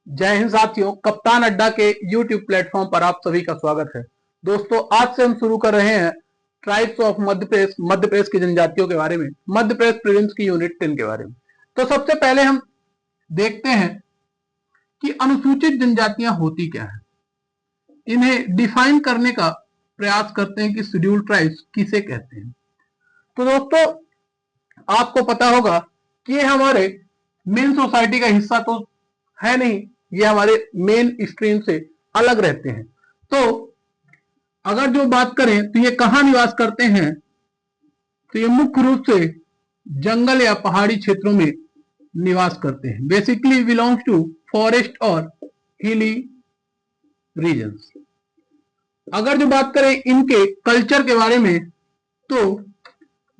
जय हिंद साथियों, कप्तान अड्डा के YouTube प्लेटफॉर्म पर आप सभी का स्वागत है। दोस्तों, आज से हम शुरू कर रहे हैं ट्राइब्स ऑफ मध्य प्रदेश की जनजातियों के बारे में, मध्य प्रदेश प्रीलिम्स की यूनिट 10 के बारे में। तो सबसे पहले हम देखते हैं कि अनुसूचित जनजातियां होती क्या है। इन्हें डिफाइन करने का प्रयास करते हैं कि शेड्यूल्ड ट्राइब्स किसे कहते हैं। तो दोस्तों, आपको पता होगा कि ये हमारे मेन सोसाइटी का हिस्सा तो है नहीं, ये हमारे मेन स्ट्रीम से अलग रहते हैं। तो अगर जो बात करें तो ये कहां निवास करते हैं, तो ये मुख्य रूप से जंगल या पहाड़ी क्षेत्रों में निवास करते हैं। बेसिकली बिलोंग्स टू फॉरेस्ट और हिली रीजन्स। अगर जो बात करें इनके कल्चर के बारे में, तो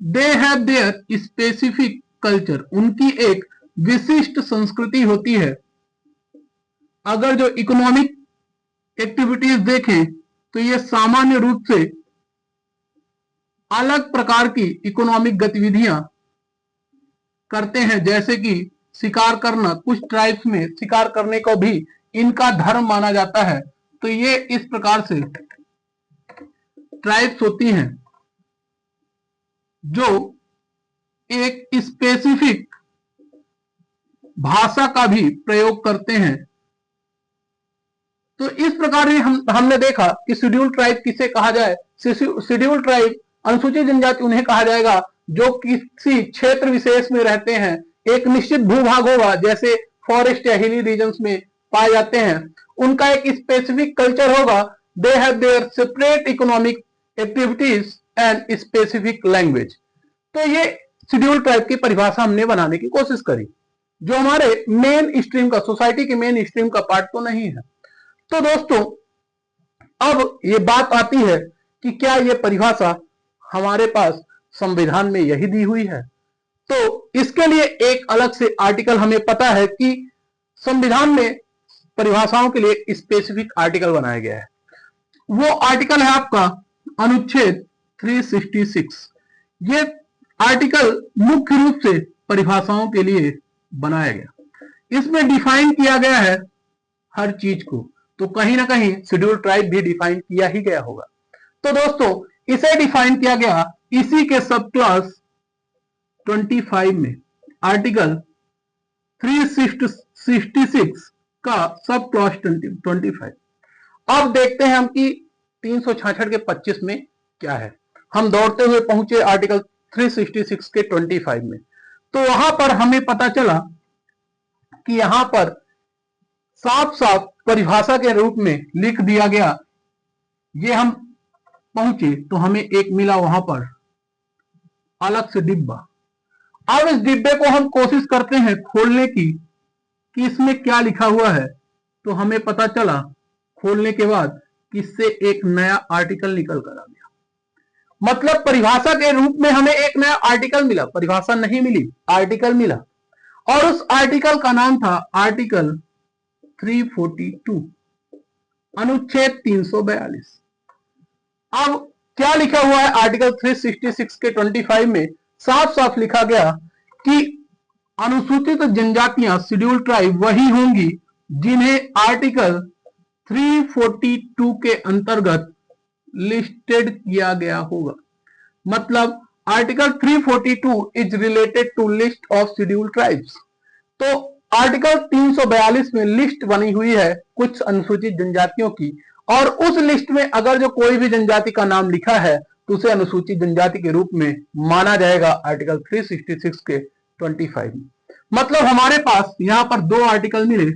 they have their specific culture, उनकी एक विशिष्ट संस्कृति होती है। अगर जो इकोनॉमिक एक्टिविटीज देखें तो ये सामान्य रूप से अलग प्रकार की इकोनॉमिक गतिविधियां करते हैं, जैसे कि शिकार करना। कुछ ट्राइब्स में शिकार करने को भी इनका धर्म माना जाता है। तो ये इस प्रकार से ट्राइब्स होती हैं जो एक स्पेसिफिक भाषा का भी प्रयोग करते हैं। तो इस प्रकार हमने देखा कि शेड्यूल्ड ट्राइब किसे कहा जाए। शेड्यूल्ड ट्राइब, अनुसूचित जनजाति, उन्हें कहा जाएगा जो किसी क्षेत्र विशेष में रहते हैं। एक निश्चित भूभाग होगा, जैसे फॉरेस्ट या हिली रीजन्स में पाए जाते हैं। उनका एक स्पेसिफिक कल्चर होगा। They have their separate economic activities and specific language. तो ये शेड्यूल्ड ट्राइब की परिभाषा हमने बनाने की कोशिश करी, जो हमारे मेन स्ट्रीम का, सोसाइटी के मेन स्ट्रीम का पार्ट तो नहीं है। तो दोस्तों, अब ये बात आती है कि क्या ये परिभाषा हमारे पास संविधान में यही दी हुई है। तो इसके लिए एक अलग से आर्टिकल हमें पता है कि संविधान में परिभाषाओं के लिए स्पेसिफिक आर्टिकल बनाया गया है। वो आर्टिकल है आपका अनुच्छेद 366। ये आर्टिकल मुख्य रूप से परिभाषाओं के लिए बनाया गया। इसमें डिफाइन किया गया है हर चीज को। तो कहीं ना कहीं शेड्यूल्ड ट्राइब भी डिफाइन किया ही गया होगा। तो दोस्तों, इसे डिफाइन किया गया इसी के सब क्लास 25 में, आर्टिकल 366 का सब क्लास 25। अब देखते हैं हम कि 366 के 25 में क्या है। हम दौड़ते हुए पहुंचे आर्टिकल 366 के 25 में। तो वहां पर हमें पता चला कि यहां पर साफ साफ परिभाषा के रूप में लिख दिया गया। ये हम पहुंचे तो हमें एक मिला वहां पर अलग से डिब्बा। अब इस डिब्बे को हम कोशिश करते हैं खोलने की कि इसमें क्या लिखा हुआ है। तो हमें पता चला खोलने के बाद कि इससे एक नया आर्टिकल निकल कर आ गया। मतलब परिभाषा के रूप में हमें एक नया आर्टिकल मिला, परिभाषा नहीं मिली, आर्टिकल मिला। और उस आर्टिकल का नाम था आर्टिकल 342, अनुच्छेद 342। अब क्या लिखा हुआ है आर्टिकल 366 के 25 में? साफ साफ लिखा गया कि अनुसूचित जनजातियां, शेड्यूल्ड ट्राइब, वही होंगी जिन्हें आर्टिकल 342 के अंतर्गत लिस्टेड किया गया होगा। मतलब article 342 is related to list of scheduled tribes. तो आर्टिकल 342 में लिस्ट बनी हुई है कुछ अनुसूचित जनजातियों की, और उस लिस्ट में अगर जो कोई भी जनजाति का नाम लिखा है तो उसे अनुसूचित जनजाति के रूप में माना जाएगा आर्टिकल 366 के 25 में। मतलब हमारे पास यहां पर दो आर्टिकल मिले।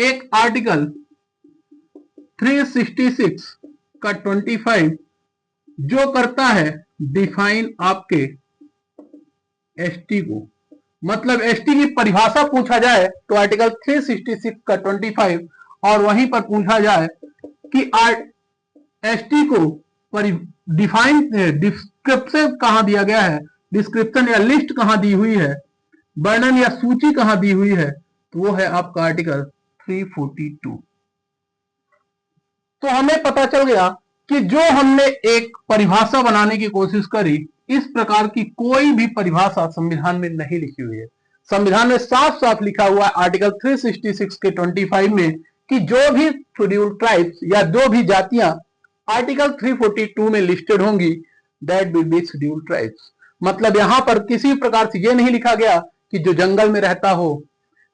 एक आर्टिकल 366 का 25 जो करता है डिफाइन आपके एसटी को। मतलब एसटी की परिभाषा पूछा जाए तो आर्टिकल 366 का 25, और वहीं पर पूछा जाए कि एसटी को डिफाइन, डिस्क्रिप्शन कहां दिया गया है, डिस्क्रिप्शन या लिस्ट कहां दी हुई है, वर्णन या सूची कहां दी हुई है, तो वो है आपका आर्टिकल 342। तो हमें पता चल गया कि जो हमने एक परिभाषा बनाने की कोशिश करी, इस प्रकार की कोई भी परिभाषा संविधान में नहीं लिखी हुई है। संविधान में साफ साफ लिखा हुआ है आर्टिकल 366 के 25 में कि जो भी शेड्यूल ट्राइब्स या जो भी जातियां आर्टिकल 342 में लिस्टेड होंगी that will be schedule tribes. मतलब यहां पर किसी प्रकार से यह नहीं लिखा गया कि जो जंगल में रहता हो,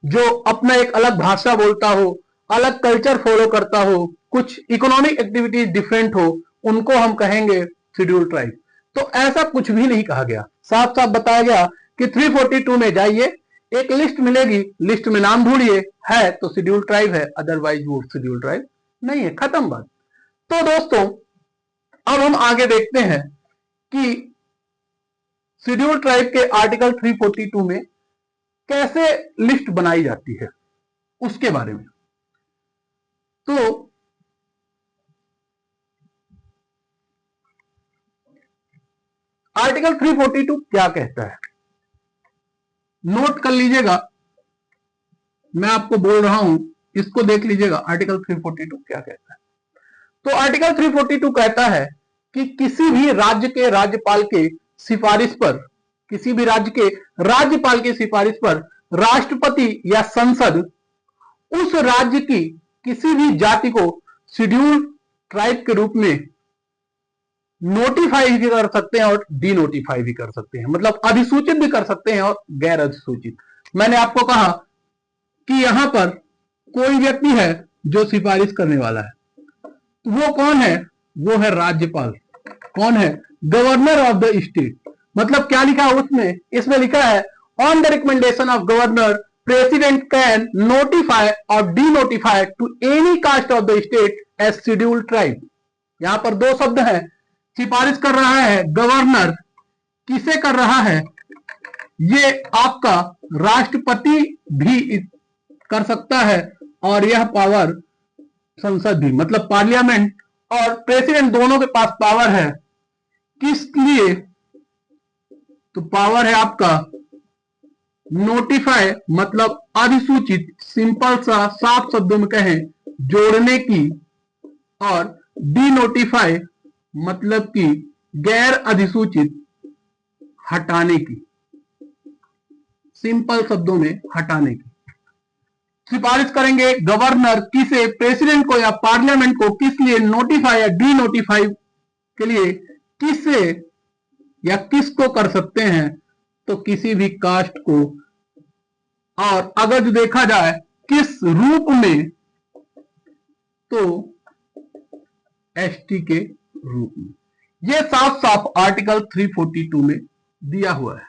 जो अपना एक अलग भाषा बोलता हो, अलग कल्चर फॉलो करता हो, कुछ इकोनॉमिक एक्टिविटीज डिफरेंट हो, उनको हम कहेंगे शेड्यूल ट्राइब। तो ऐसा कुछ भी नहीं कहा गया, साफ साफ बताया गया कि 342 में जाइए, एक लिस्ट मिलेगी, लिस्ट में नाम ढूंढिए, है तो शेड्यूल ट्राइब है, अदरवाइज वो शेड्यूल ट्राइब नहीं है, खत्म बात। तो दोस्तों अब हम आगे देखते हैं कि शेड्यूल ट्राइब के आर्टिकल 342 में कैसे लिस्ट बनाई जाती है उसके बारे में। तो आर्टिकल 342 क्या कहता है, नोट कर लीजिएगा, मैं आपको बोल रहा हूं, इसको देख लीजिएगा आर्टिकल 342 क्या कहता है। तो आर्टिकल 342 कहता है कि किसी भी राज्य के राज्यपाल के सिफारिश पर, किसी भी राज्य के राज्यपाल की सिफारिश पर राष्ट्रपति या संसद उस राज्य की किसी भी जाति को शेड्यूल ट्राइब के रूप में नोटिफाई भी कर सकते हैं और डी नोटिफाई भी कर सकते हैं, मतलब अधिसूचित भी कर सकते हैं और गैर अधिसूचित। मैंने आपको कहा कि यहां पर कोई व्यक्ति है जो सिफारिश करने वाला है, वो कौन है, वो है राज्यपाल। कौन है, गवर्नर ऑफ द स्टेट। मतलब क्या लिखा है उसमें, इसमें लिखा है on the recommendation of governor president can notify और D notify to any caste of the state as schedule tribe. यहां पर दो शब्द हैं, सिफारिश कर रहा है गवर्नर, किसे कर रहा है, ये आपका राष्ट्रपति भी कर सकता है और यह पावर संसद भी, मतलब पार्लियामेंट और प्रेसिडेंट दोनों के पास पावर है। किस लिए, तो पावर है आपका नोटिफाई मतलब अधिसूचित, सिंपल सा साफ शब्दों में कहें जोड़ने की, और डी नोटिफाई मतलब कि गैर अधिसूचित हटाने की, सिंपल शब्दों में हटाने की। सिफारिश करेंगे गवर्नर किसे, प्रेसिडेंट को या पार्लियामेंट को, किस लिए, नोटिफाई या डी नोटिफाई के लिए, किससे या किसको कर सकते हैं, तो किसी भी कास्ट को, और अगर जो देखा जाए किस रूप में, तो एसटी के रूप में। यह साफ साफ आर्टिकल 342 में दिया हुआ है।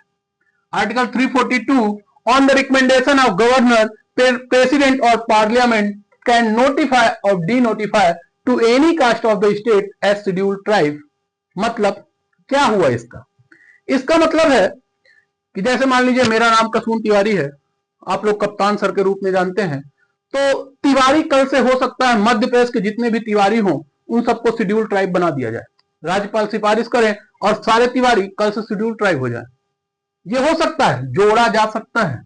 Article 342 on the recommendation of governor president और पार्लियामेंट कैन नोटिफाई और D notify to any caste of the state as schedule tribe. मतलब क्या हुआ इसका, इसका मतलब है कि जैसे मान लीजिए मेरा नाम कसून तिवारी है, आप लोग कप्तान सर के रूप में जानते हैं, तो तिवारी कल से हो सकता है मध्य प्रदेश के जितने भी तिवारी हों उन सबको शेड्यूल ट्राइब बना दिया जाए, राज्यपाल सिफारिश करें और सारे तिवारी कल से शेड्यूल ट्राइब हो जाए। ये हो सकता है, जोड़ा जा सकता है।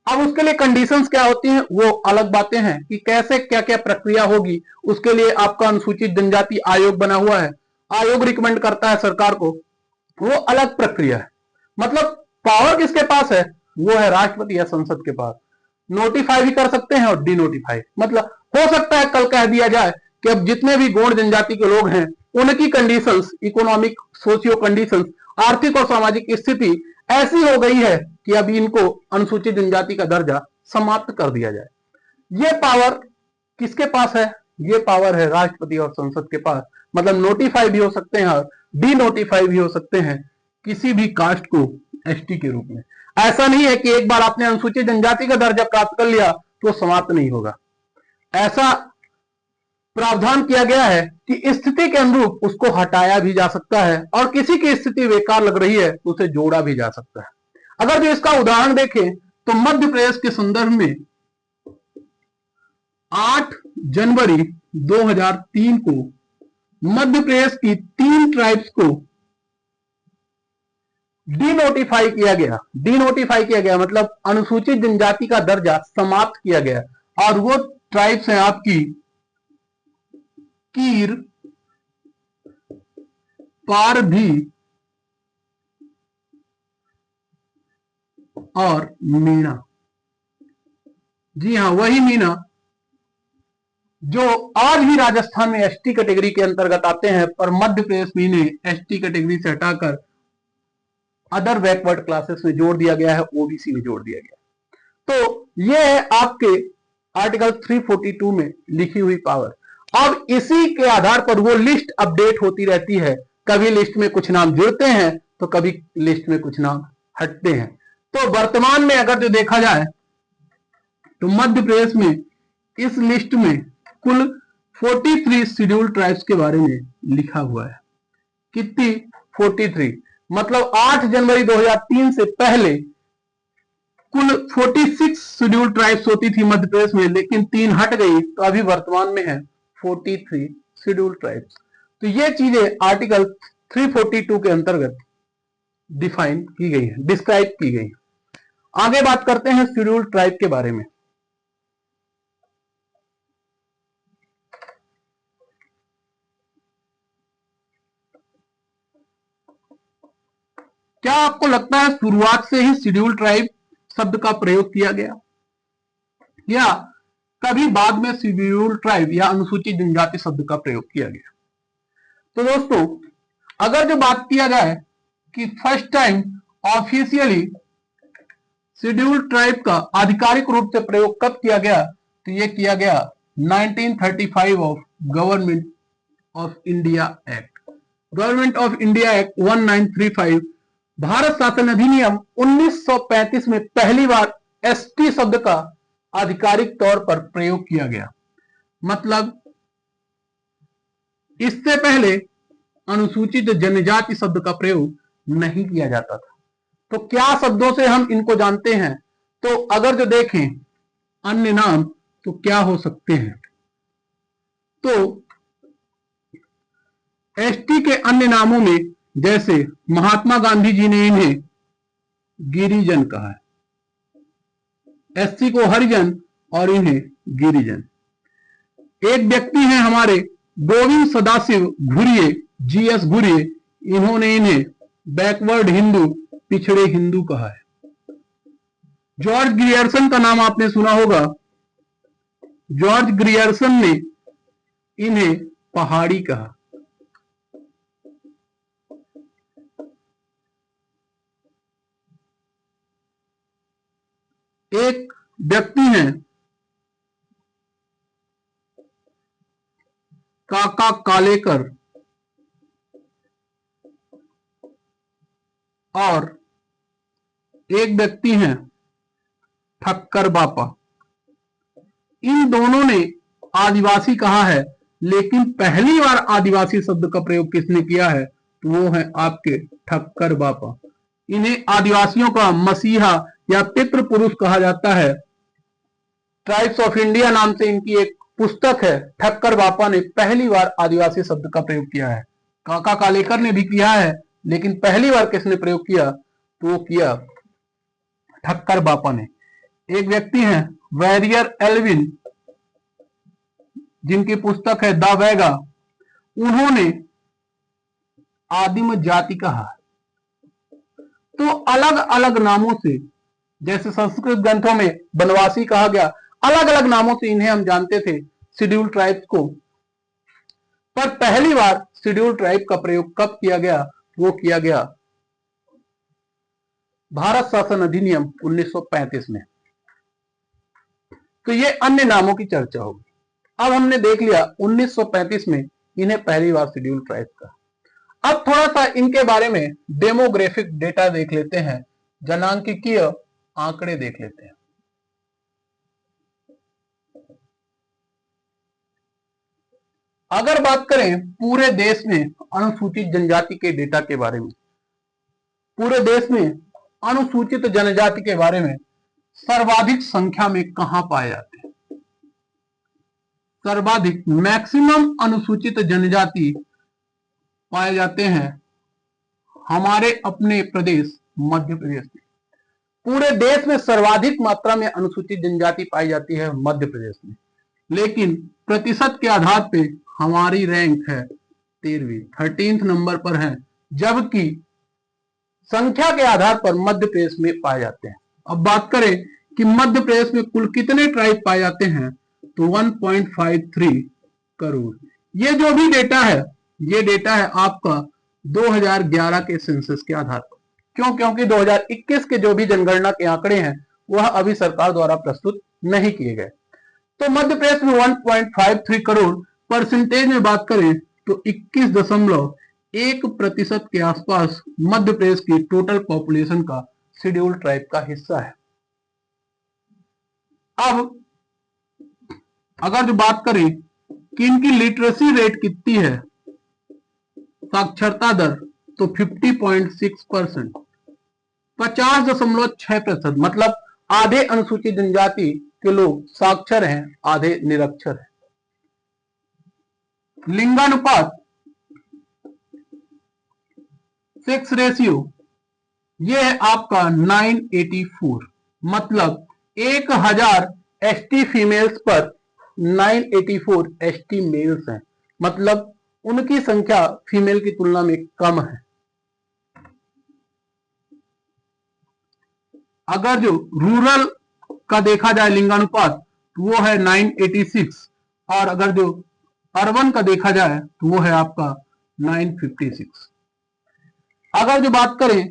अब उसके लिए कंडीशंस क्या होती हैं वो अलग बातें हैं कि कैसे क्या क्या प्रक्रिया होगी, उसके लिए आपका अनुसूचित जनजाति आयोग बना हुआ है, आयोग रिकमेंड करता है सरकार को, वो अलग प्रक्रिया है। मतलब पावर किसके पास है, वो है राष्ट्रपति या संसद के पास। नोटिफाई भी कर सकते हैं और डी नोटिफाई, मतलब हो सकता है कल कह दिया जाए कि अब जितने भी गौड़ जनजाति के लोग हैं उनकी कंडीशंस, इकोनॉमिक सोशियो कंडीशंस, आर्थिक और सामाजिक स्थिति ऐसी हो गई है कि अब इनको अनुसूचित जनजाति का दर्जा समाप्त कर दिया जाए। ये पावर किसके पास है, ये पावर है राष्ट्रपति और संसद के पास। मतलब नोटिफाई भी हो सकते हैं और डी नोटिफाई भी हो सकते हैं किसी भी कास्ट को एसटी के रूप में। ऐसा नहीं है कि एक बार आपने अनुसूचित जनजाति का दर्जा प्राप्त कर लिया तो समाप्त नहीं होगा। ऐसा प्रावधान किया गया है कि स्थिति के अनुरूप उसको हटाया भी जा सकता है और किसी की स्थिति बेकार लग रही है तो उसे जोड़ा भी जा सकता है। अगर जो इसका उदाहरण देखें तो मध्य प्रदेश के संदर्भ में 8 जनवरी 2003 को मध्य प्रदेश की 3 ट्राइब्स को डीनोटिफाई किया गया। डीनोटिफाई किया गया मतलब अनुसूचित जनजाति का दर्जा समाप्त किया गया, और वो ट्राइब्स हैं आपकी कीर, पारधी, और मीणा। जी हाँ, वही मीणा जो आज भी राजस्थान में एसटी कैटेगरी के अंतर्गत आते हैं, पर मध्य प्रदेश में इन्हें एसटी कैटेगरी से हटाकर अदर बैकवर्ड क्लासेस में जोड़ दिया गया है, ओबीसी में जोड़ दिया गया है। तो ये है आपके आर्टिकल 342 में लिखी हुई पावर। अब इसी के आधार पर वो लिस्ट अपडेट होती रहती है, कभी लिस्ट में कुछ नाम जुड़ते हैं तो कभी लिस्ट में कुछ नाम हटते हैं। तो वर्तमान में अगर जो देखा जाए तो मध्य प्रदेश में इस लिस्ट में कुल 43 शेड्यूल ट्राइब्स के बारे में लिखा हुआ है। कितनी? 43। मतलब 8 जनवरी 2003 से पहले कुल 46 शेड्यूल ट्राइब्स होती थी मध्य प्रदेश में, लेकिन 3 हट गई, तो अभी वर्तमान में है 43 शेड्यूल ट्राइब्स। तो ये चीजें आर्टिकल 342 के अंतर्गत डिफाइन की गई है, डिस्क्राइब की गई है। आगे बात करते हैं शेड्यूल ट्राइब के बारे में। क्या आपको लगता है शुरुआत से ही शेड्यूल ट्राइब शब्द का प्रयोग किया गया, या कभी बाद में शेड्यूल ट्राइब या अनुसूचित जनजाति शब्द का प्रयोग किया गया? तो दोस्तों, अगर जो बात किया जाए कि first time officially schedule tribe का आधिकारिक रूप से प्रयोग कब किया गया, तो यह किया गया 1935 of government of India act. Government of India act 1935, Bharat शासन अधिनियम 1935 में पहली बार एसटी शब्द का आधिकारिक तौर पर प्रयोग किया गया। मतलब इससे पहले अनुसूचित जनजाति शब्द का प्रयोग नहीं किया जाता था। तो क्या शब्दों से हम इनको जानते हैं? तो अगर जो देखें अन्य नाम तो क्या हो सकते हैं, तो एसटी के अन्य नामों में जैसे महात्मा गांधी जी ने इन्हें गिरिजन कहा है, एससी को हरिजन और इन्हें गिरिजन। एक व्यक्ति हैं हमारे गोविंद सदाशिव घुरिये, जीएस घुरिये, इन्होंने इन्हें बैकवर्ड हिंदू, पिछड़े हिंदू कहा है। जॉर्ज ग्रियर्सन का नाम आपने सुना होगा, जॉर्ज ग्रियर्सन ने इन्हें पहाड़ी कहा। एक व्यक्ति हैं काका कालेकर और एक व्यक्ति हैं ठक्कर बापा। इन दोनों ने आदिवासी कहा है, लेकिन पहली बार आदिवासी शब्द का प्रयोग किसने किया है, तो वो है आपके ठक्कर बापा। इन्हें आदिवासियों का मसीहा या पितृ पुरुष कहा जाता है। ट्राइब्स ऑफ इंडिया नाम से इनकी एक पुस्तक है। ठक्कर बापा ने पहली बार आदिवासी शब्द का प्रयोग किया है। काका कालेकर ने भी किया है, लेकिन पहली बार किसने प्रयोग किया, तो वो किया ठक्कर बापा ने। एक व्यक्ति हैं वैरियर एल्विन, जिनकी पुस्तक है द वैगा, उन्होंने आदिम जाति कहा। तो अलग अलग नामों से, जैसे संस्कृत ग्रंथों में बनवासी कहा गया, अलग अलग नामों से इन्हें हम जानते थे शेड्यूल ट्राइब्स को। पर पहली बार शेड्यूल ट्राइब का प्रयोग कब किया गया, वो किया गया भारत शासन अधिनियम 1935 में। तो ये अन्य नामों की चर्चा होगी। अब हमने देख लिया 1935 में इन्हें पहली बार शेड्यूल ट्राइब का। अब थोड़ा सा इनके बारे में डेमोग्राफिक डेटा देख लेते हैं, जनांकीय आंकड़े देख लेते हैं। अगर बात करें पूरे देश में अनुसूचित जनजाति के डेटा के बारे में, पूरे देश में अनुसूचित जनजाति के बारे में सर्वाधिक संख्या में कहां पाए जाते हैं? सर्वाधिक मैक्सिमम अनुसूचित जनजाति पाए जाते हैं हमारे अपने प्रदेश मध्य प्रदेश में। पूरे देश में सर्वाधिक मात्रा में अनुसूचित जनजाति पाई जाती है मध्य प्रदेश में, लेकिन प्रतिशत के आधार पे हमारी रैंक है 13वीं नंबर पर है, जबकि संख्या के आधार पर मध्य प्रदेश में पाए जाते हैं। अब बात करें कि मध्य प्रदेश में कुल कितने ट्राइब पाए जाते हैं, तो 1.53 करोड़। ये जो भी डेटा है, ये डेटा है आपका 2011 के सेंसस के आधार पर। क्यों? क्योंकि 2021 के जो भी जनगणना के आंकड़े हैं वह अभी सरकार द्वारा प्रस्तुत नहीं किए गए। तो मध्य प्रदेश में 1.53 करोड़, परसेंटेज में बात करें तो 21.1% के आसपास मध्य प्रदेश की टोटल पॉपुलेशन का शेड्यूल्ड ट्राइब का हिस्सा है। अब अगर जो बात करें कि इनकी लिटरेसी रेट कितनी है, साक्षरता दर, तो 50.6%, 50.6%, मतलब आधे अनुसूचित जनजाति के लोग साक्षर हैं, आधे निरक्षर हैं। लिंगानुपात 6 रेशियो, ये है आपका 984, मतलब 1000 एसटी फीमेल्स पर 984 एसटी मेल्स हैं, मतलब उनकी संख्या फीमेल की तुलना में कम है। अगर जो रूरल का देखा जाए लिंगानुपात तो वो है 986, और अगर जो अर्बन का देखा जाए तो वो है आपका 956। अगर जो बात करें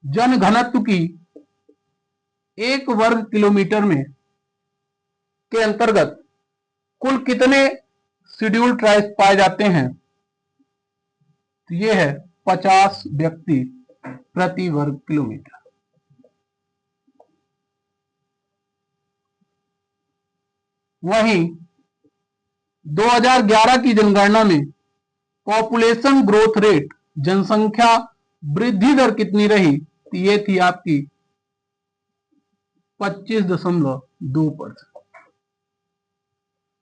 जन घनत्व की 1 वर्ग किलोमीटर में के अंतर्गत कुल कितने शेड्यूल्ड ट्राइब्स पाए जाते हैं, तो ये है 50 व्यक्ति प्रति वर्ग किलोमीटर। वहीं 2011 की जनगणना में पॉपुलेशन ग्रोथ रेट, जनसंख्या वृद्धि दर कितनी रही, तो ये थी आपकी 25.2%,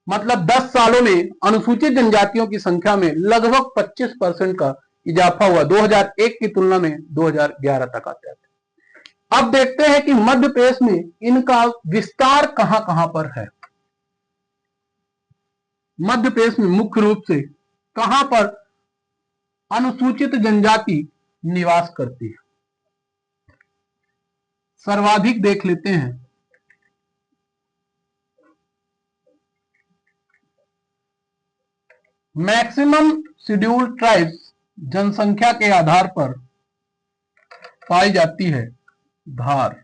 मतलब 10 सालों में अनुसूचित जनजातियों की संख्या में लगभग 25% का इजाफा हुआ 2001 की तुलना में 2011 तक आते आते। अब देखते हैं कि मध्य प्रदेश में इनका विस्तार कहां कहां पर है। मध्य प्रदेश में मुख्य रूप से कहां पर अनुसूचित जनजाति निवास करती है, सर्वाधिक देख लेते हैं। मैक्सिमम शेड्यूल्ड ट्राइब्स जनसंख्या के आधार पर पाई जाती है धार,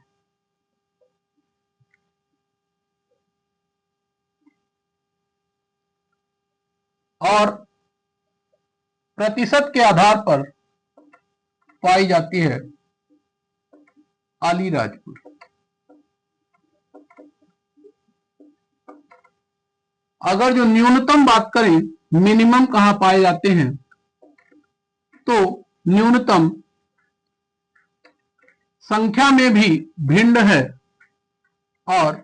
और प्रतिशत के आधार पर पाई जाती है अलीराजपुर। अगर जो न्यूनतम बात करें, मिनिमम कहां पाए जाते हैं, तो न्यूनतम संख्या में भी भिन्न है और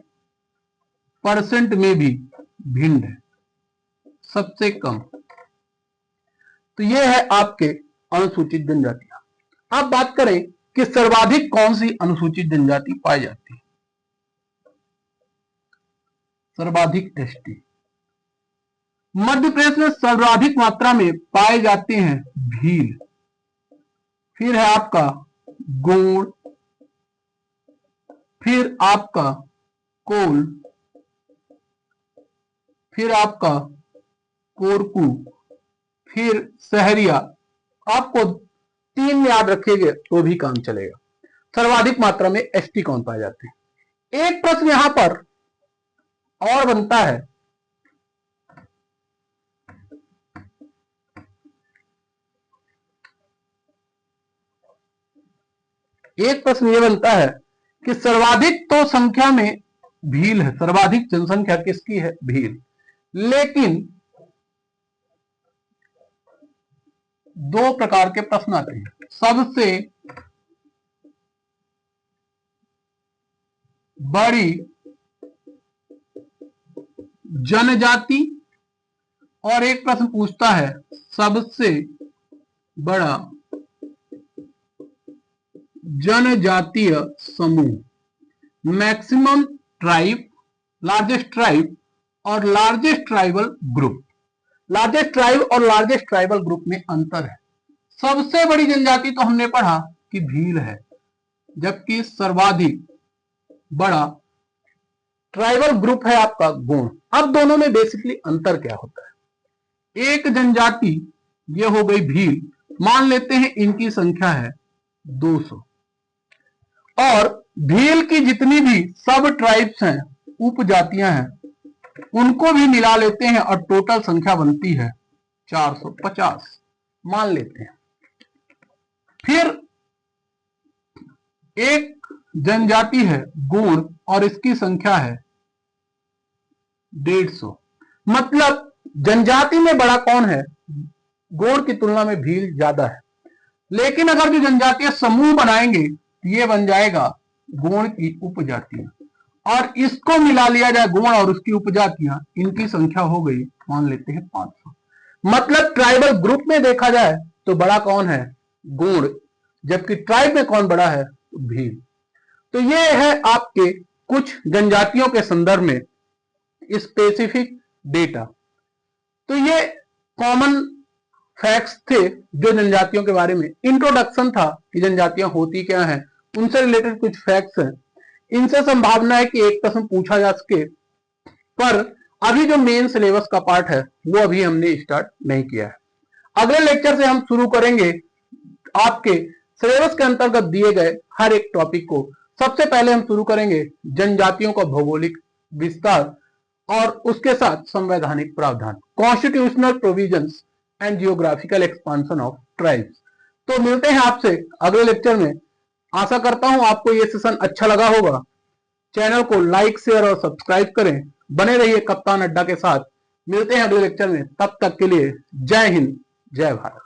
परसेंट में भी भिन्न है, सबसे कम। तो ये है आपके अनुसूचित जनजातियां। अब बात करें कि सर्वाधिक कौन सी अनुसूचित जनजाति पाई जाती है, सर्वाधिक एसटी। मध्य प्रदेश में सर्वाधिक मात्रा में पाए जाते हैं भील, फिर है आपका गोंड, फिर आपका कोल, फिर आपका कोरकू, फिर सहरिया। आपको 3 याद रखेंगे तो भी काम चलेगा। सर्वाधिक मात्रा में एसटी कौन पाए जाते हैं। एक प्रश्न यहां पर और बनता है, एक प्रश्न यह बनता है कि सर्वाधिक तो संख्या में भील है, सर्वाधिक जनसंख्या किसकी है, भील, लेकिन 2 प्रकार के प्रश्न आते हैं। सबसे बड़ी जनजाति, और एक प्रश्न पूछता है सबसे बड़ा जनजातीय समूह। मैक्सिमम ट्राइब, लार्जेस्ट ट्राइब और largest tribal group. Largest tribe और लार्जेस्ट ट्राइबल ग्रुप में अंतर है। सबसे बड़ी जनजाति तो हमने पढ़ा कि भील है, जबकि सर्वाधिक बड़ा ट्राइबल ग्रुप है आपका गोंड। अब दोनों में बेसिकली अंतर क्या होता है? एक जनजाति ये हो गई भील, मान लेते हैं इनकी संख्या है 200, और भील की जितनी भी सब ट्राइब्स हैं, उपजातियां हैं, उनको भी मिला लेते हैं और टोटल संख्या बनती है 450 मान लेते हैं। फिर एक जनजाति है गोंड और इसकी संख्या है 150। मतलब जनजाति में बड़ा कौन है? गोंड की तुलना में भील ज्यादा है। लेकिन अगर जो जनजातीय समूह बनाएंगे ये बन जाएगा गोंड की उपजातियां, और इसको मिला लिया जाए गोंड और उसकी उपजातियां, इनकी संख्या हो गई मान लेते हैं 500। मतलब ट्राइबल ग्रुप में देखा जाए तो बड़ा कौन है? गोंड, जबकि ट्राइब में कौन बड़ा है? भील। तो ये है आपके कुछ जनजातियों के संदर्भ में स्पेसिफिक डेटा। तो ये कॉमन फैक्ट्स थे जो जनजातियों के बारे में, इंट्रोडक्शन था कि जनजातियां होती क्या हैं, उनसे रिलेटेड कुछ फैक्ट्स हैं। इनसे संभावना है कि एक प्रश्न पूछा जा सके, पर अभी जो मेन सिलेबस का पार्ट है वो अभी हमने स्टार्ट नहीं किया है। अगले लेक्चर से हम शुरू करेंगे आपके सिलेबस के अंतर्गत दिए गए हर एक टॉपिक को। सबसे पहले हम शुरू करेंगे जनजातियों का भौगोलिक विस्तार और उसके साथ संवैधानिक प्रावधान, constitutional provisions and geographical expansion of tribes. तो मिलते हैं आपसे अगले लेक्चर में। आशा करता हूं आपको ये सेशन अच्छा लगा होगा। चैनल को लाइक, शेयर और सब्सक्राइब करें। बने रहिए कप्तान अड्डा के साथ। मिलते हैं अगले लेक्चर में, तब तक के लिए जय हिंद, जय भारत।